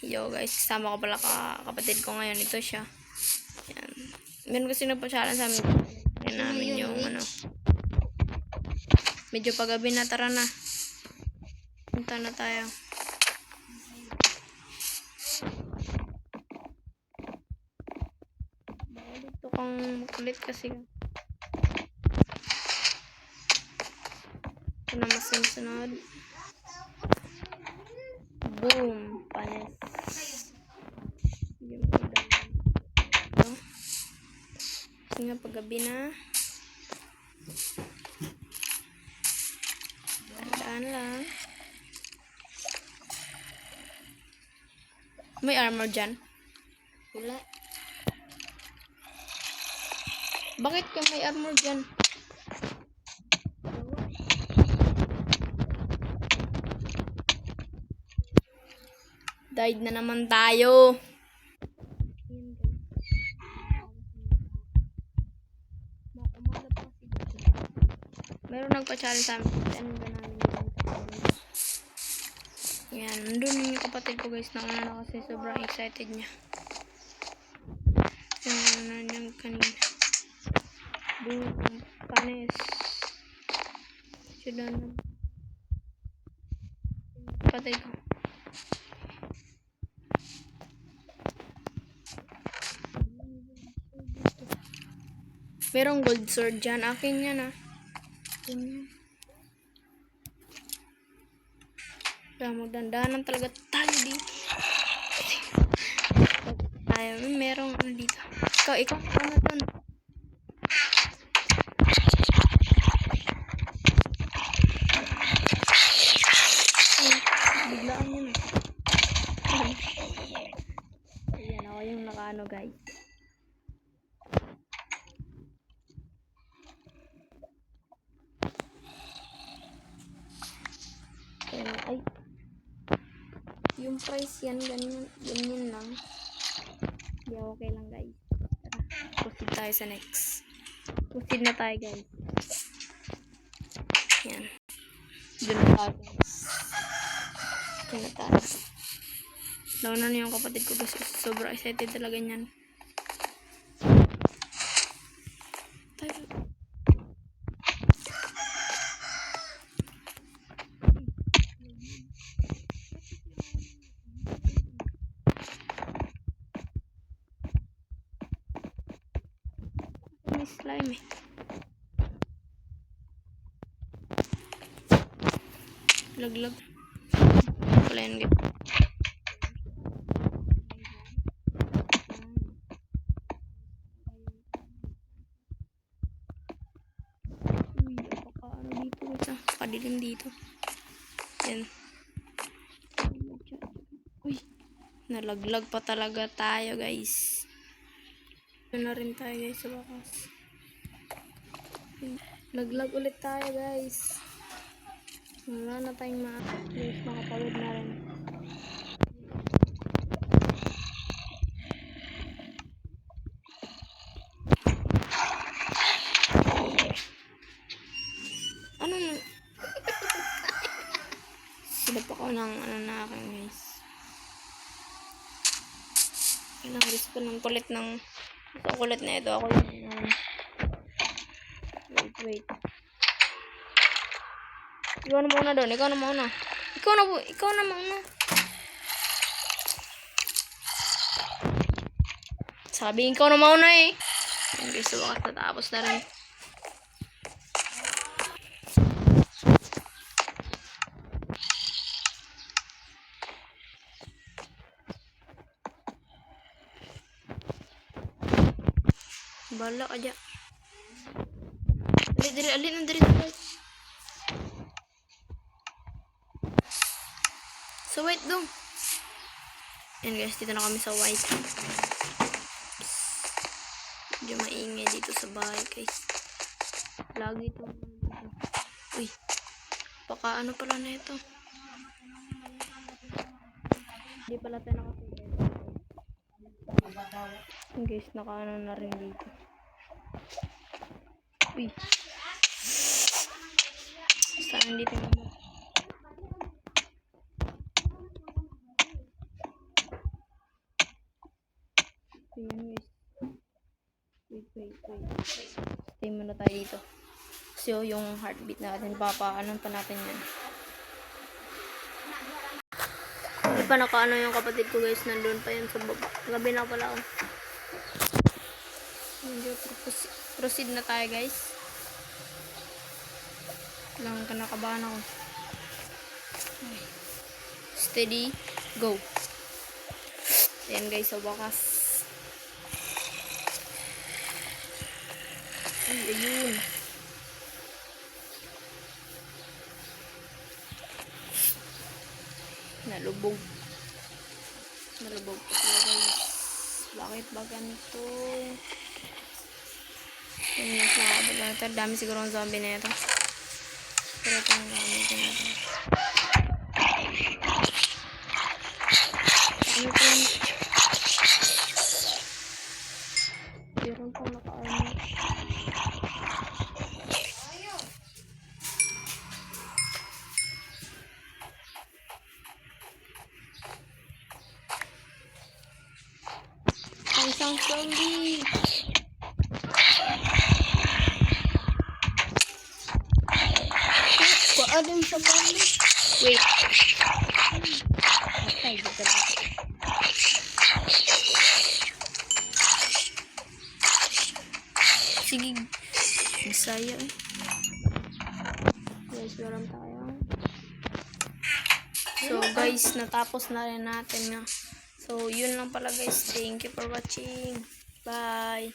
Yo guys, kasama ko pala kapatid ko ngayon. Ito siya. Yan. Meron kasi nagpa-challenge sa amin. Yan namin yung ano. Medyo paggabi na, tara na. Punta na tayo. Dito kang makulit kasi. Ito na masunod. Boom! Panis. Kasi nga paggabi na. Tandaan lang. May armor dyan? Wala. Bakit ka may armor dyan? Died na naman tayo. Meron nagpa-challenge sa amin. Yan, nandun yung kapatid ko guys. Nauna na kasi sobrang excited niya. Yung na niyang kanina. Boom, panis. Siya na. Kapatid ko. Merong gold sword dyan. Akin yan ah. Kaya magdandanan talaga tayo dito. Ay, merong ano dito. Ikaw ano dun? Biglaan yun ah. Ayan ako yung nakaano guys. Ay, yung price yan, ganyan lang. Hindi, okay lang guys. Tara, proceed tayo sa next. Proceed na tayo guys. Yan. Doon na tayo guys. Doon na tayo. Nauna na yung kapatid ko kasi sobrang excited talaga niyan. Tayo. May slime eh. Laglag. Wala yan guys. Uy, napaka-ano dito guys ah. Padilim dito. Yan. Uy. Nalaglag pa talaga tayo guys. Na rin tayo guys sa bakas. Naglag ulit tayo guys. Wala na tayong please makapagod na rin. Ano na? Silap ako ng ano na akin guys. Nakaris ko ng kulit ng kulit na ito. Ako yung wait. Ikaw na muna doon. Ikaw na muna. Sabi ikaw na muna eh. Hindi sa wakas natapos na rin. Bala ka dyan. Alin. So white dong. Yan guys, dito na kami sa white. Medyo maingay dito sa bahay guys. Lagi ito. Uy. Baka ano pala na ito. Hindi pala tayo nakapagay. Guys, nakaano na rin dito. Uy. Saan dito naman? Ayan guys. Wait. Stay muna tayo dito. So, yung heartbeat natin, papaanon pa natin yan. Hindi pa nakaano yung kapatid ko guys, nandun pa yan sa baba. Gabi na pala ako. Proceed na tayo guys. Lang kanakabahan ako. Steady, go. Ayan guys, sa wakas. Ayun. Nalubog pa sila guys. Bakit ba ganito? Yung nakabal lang ito. Dami siguro ang zombie na ito. Pero ito ang gamitin natin. Ano ito? Meron pang naka-armor. Ang isang zombie. Kuadam sa zombie. Wait. Patay dito ba? Sige. Bisaya eh. Guys, meron tayo. So guys, natapos na rin natin na. So, yun lang pala guys. Thank you for watching. Bye.